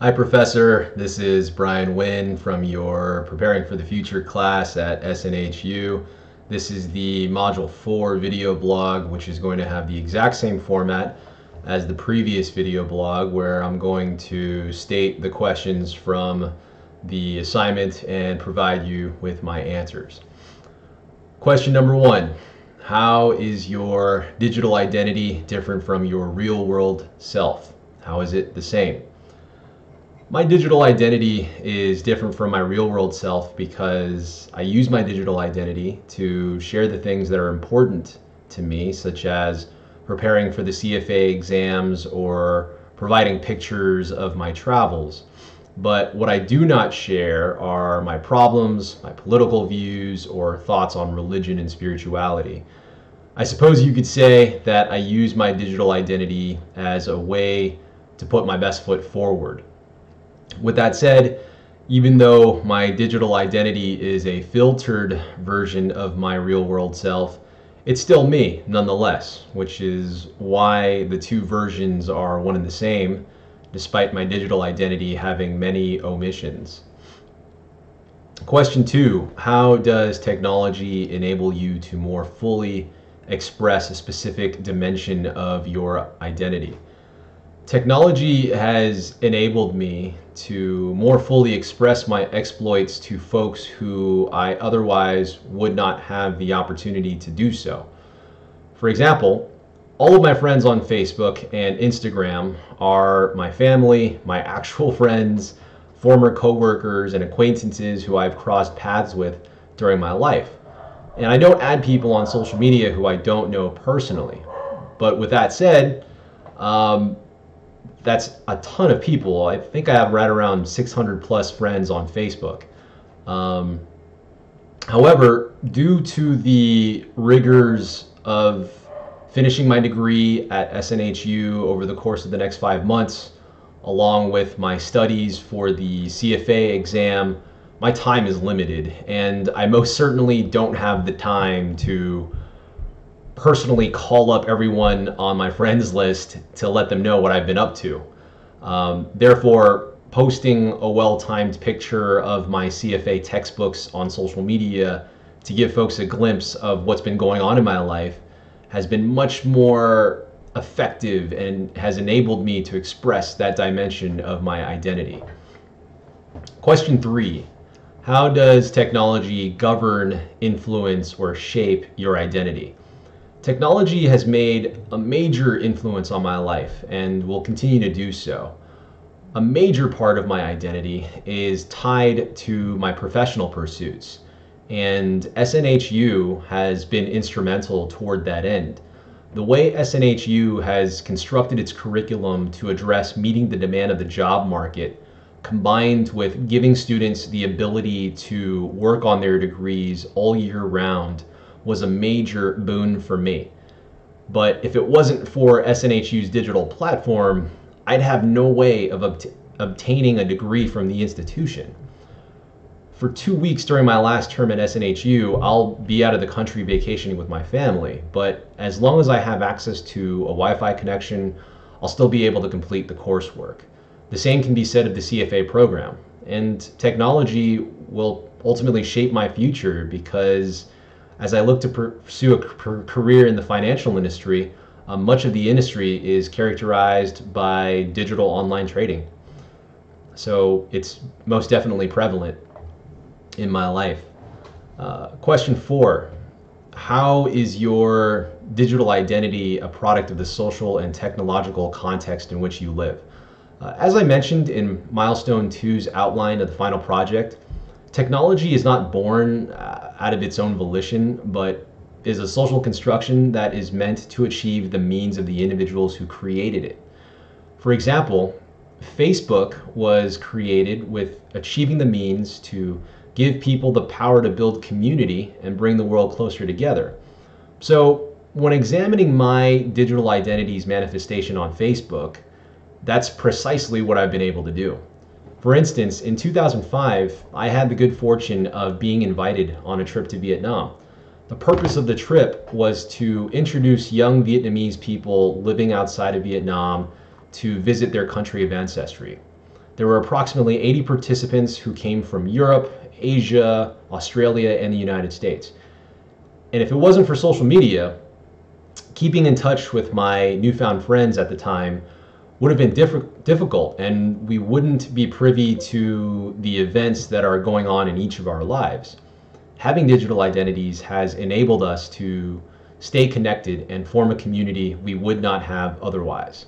Hi, Professor. This is Brian Nguyen from your Preparing for the Future class at SNHU. This is the Module 4 video blog, which is going to have the exact same format as the previous video blog, where I'm going to state the questions from the assignment and provide you with my answers. Question number 1. How is your digital identity different from your real-world self? How is it the same? My digital identity is different from my real-world self because I use my digital identity to share the things that are important to me, such as preparing for the CFA exams or providing pictures of my travels. But what I do not share are my problems, my political views, or thoughts on religion and spirituality. I suppose you could say that I use my digital identity as a way to put my best foot forward. With that said, even though my digital identity is a filtered version of my real-world self, it's still me nonetheless, which is why the two versions are one and the same, despite my digital identity having many omissions. Question 2. How does technology enable you to more fully express a specific dimension of your identity? Technology has enabled me to more fully express my exploits to folks who I otherwise would not have the opportunity to do so. For example, all of my friends on Facebook and Instagram are my family, my actual friends, former coworkers, and acquaintances who I've crossed paths with during my life. And I don't add people on social media who I don't know personally. But with that said, that's a ton of people. I think I have right around 600 plus friends on Facebook. However, due to the rigors of finishing my degree at SNHU over the course of the next 5 months, along with my studies for the CFA exam, my time is limited, and I most certainly don't have the time to personally call up everyone on my friends list to let them know what I've been up to. Therefore, posting a well-timed picture of my CFA textbooks on social media to give folks a glimpse of what's been going on in my life has been much more effective and has enabled me to express that dimension of my identity. Question 3. How does technology govern, influence, or shape your identity? Technology has made a major influence on my life and will continue to do so. A major part of my identity is tied to my professional pursuits, and SNHU has been instrumental toward that end. The way SNHU has constructed its curriculum to address meeting the demand of the job market, combined with giving students the ability to work on their degrees all year round, was a major boon for me. But if it wasn't for SNHU's digital platform, I'd have no way of obtaining a degree from the institution. For 2 weeks during my last term at SNHU, I'll be out of the country vacationing with my family, but as long as I have access to a Wi-Fi connection, I'll still be able to complete the coursework. The same can be said of the CFA program, and technology will ultimately shape my future because as I look to pursue a career in the financial industry, much of the industry is characterized by digital online trading. So it's most definitely prevalent in my life. Question 4. How is your digital identity a product of the social and technological context in which you live? As I mentioned in Milestone 2's outline of the final project, technology is not born out of its own volition, but is a social construction that is meant to achieve the means of the individuals who created it. For example, Facebook was created with achieving the means to give people the power to build community and bring the world closer together. So when examining my digital identity's manifestation on Facebook, that's precisely what I've been able to do. For instance, in 2005, I had the good fortune of being invited on a trip to Vietnam. The purpose of the trip was to introduce young Vietnamese people living outside of Vietnam to visit their country of ancestry. There were approximately 80 participants who came from Europe, Asia, Australia, and the United States. And if it wasn't for social media, keeping in touch with my newfound friends at the time would have been difficult, and we wouldn't be privy to the events that are going on in each of our lives. Having digital identities has enabled us to stay connected and form a community we would not have otherwise.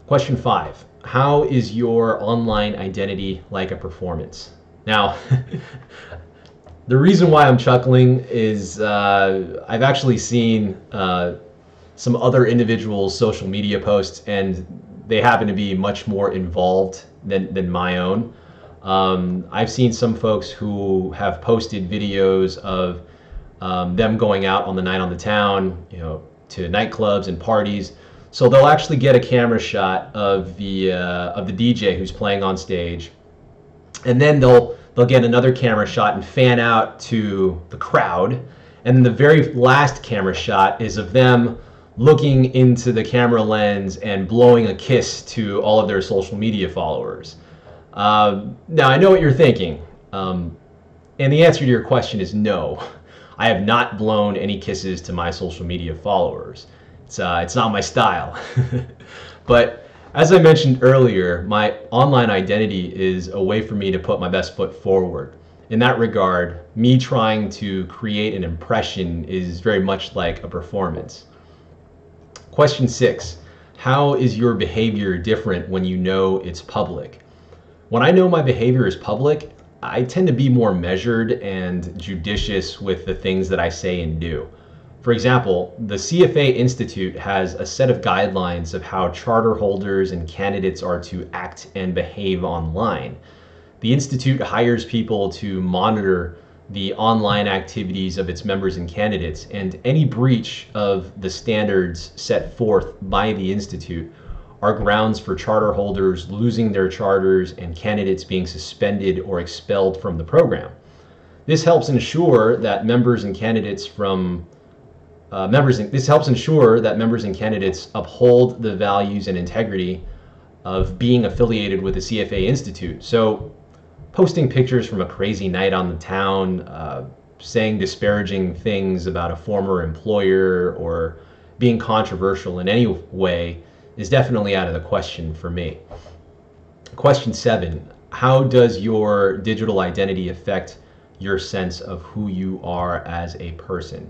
Question 5. How is your online identity like a performance? Now, the reason why I'm chuckling is I've actually seen some other individuals' social media posts, and they happen to be much more involved than my own. I've seen some folks who have posted videos of them going out on the night on the town, to nightclubs and parties. So they'll actually get a camera shot of the DJ who's playing on stage, and then they'll get another camera shot and fan out to the crowd. And the very last camera shot is of them looking into the camera lens and blowing a kiss to all of their social media followers. Now, I know what you're thinking, and the answer to your question is no. I have not blown any kisses to my social media followers. It's not my style. But as I mentioned earlier, my online identity is a way for me to put my best foot forward. In that regard, me trying to create an impression is very much like a performance. Question 6. How is your behavior different when you know it's public? When I know my behavior is public, I tend to be more measured and judicious with the things that I say and do. For example, the CFA Institute has a set of guidelines of how charter holders and candidates are to act and behave online. The Institute hires people to monitor the online activities of its members and candidates, and any breach of the standards set forth by the Institute are grounds for charter holders losing their charters and candidates being suspended or expelled from the program. This helps ensure that members and candidates uphold the values and integrity of being affiliated with the CFA Institute. So posting pictures from a crazy night on the town, saying disparaging things about a former employer, or being controversial in any way is definitely out of the question for me. Question 7. How does your digital identity affect your sense of who you are as a person?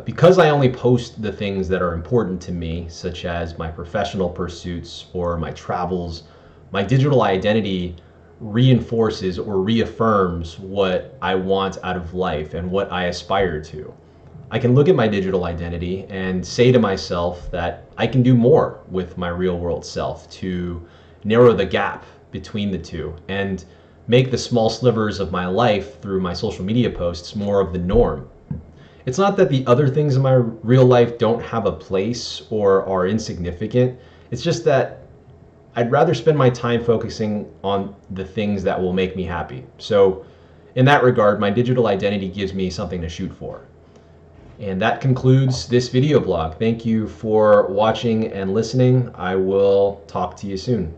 Because I only post the things that are important to me, such as my professional pursuits or my travels, my digital identity reinforces or reaffirms what I want out of life and what I aspire to. I can look at my digital identity and say to myself that I can do more with my real world self to narrow the gap between the two and make the small slivers of my life through my social media posts more of the norm. It's not that the other things in my real life don't have a place or are insignificant. It's just that I'd rather spend my time focusing on the things that will make me happy. So in that regard, my digital identity gives me something to shoot for. And that concludes this video blog. Thank you for watching and listening. I will talk to you soon.